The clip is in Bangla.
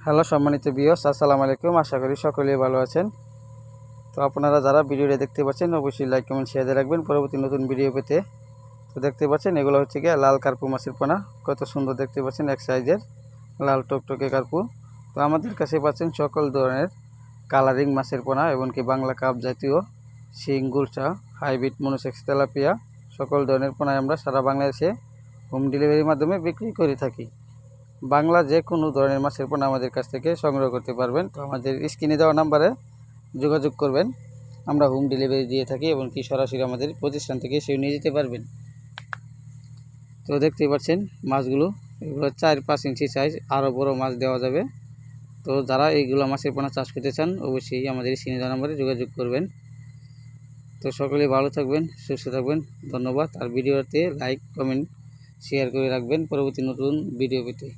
হ্যালো সম্মানিত ভিউয়ার্স, আসসালামু আলাইকুম। আশা করি সকলেই ভালো আছেন। তো আপনারা যারা ভিডিওটা দেখতে পাচ্ছেন অবশ্যই লাইক কমেন্ট শেয়ার দিয়ে রাখবেন পরবর্তী নতুন ভিডিও পেতে। তো দেখতে পাচ্ছেন এগুলো হচ্ছে গিয়ে লাল কার্পু মাছের পোনা। কত সুন্দর দেখতে পাচ্ছেন, এক সাইজের লাল টকটকে কার্পু। তো আমাদের কাছে পাচ্ছেন সকল ধরনের কালারিং মাছের পোনা, এমনকি বাংলা কাপ জাতীয়, শিং, গুলশা, হাইব্রিড, মনোসেক্স, তেলাপিয়া সকল ধরনের পোনায় আমরা সারা বাংলাদেশে হোম ডেলিভারির মাধ্যমে বিক্রি করে থাকি। বাংলা যে কোনো ধরনের মাছের পোনা আমাদের কাছ থেকে সংগ্রহ করতে পারবেন। তো আমাদের স্ক্রিনে দেওয়া নাম্বারে যোগাযোগ করবেন। আমরা হোম ডেলিভারি দিয়ে থাকি এবং কি সরাসরি আমাদের প্রতিষ্ঠান থেকে সেও নিয়ে যেতে পারবেন। তো দেখতেই পাচ্ছেন মাছগুলো, এগুলো 4-5 ইঞ্চি সাইজ, আরও বড় মাছ দেওয়া যাবে। তো যারা এইগুলো মাছের পোনা চাষ করতে চান অবশ্যই আমাদের স্ক্রিনে দেওয়া নাম্বারে যোগাযোগ করবেন। তো সকলেই ভালো থাকবেন, সুস্থ থাকবেন। ধন্যবাদ। আর ভিডিওতে লাইক কমেন্ট শেয়ার করে রাখবেন পরবর্তী নতুন ভিডিও পেতে।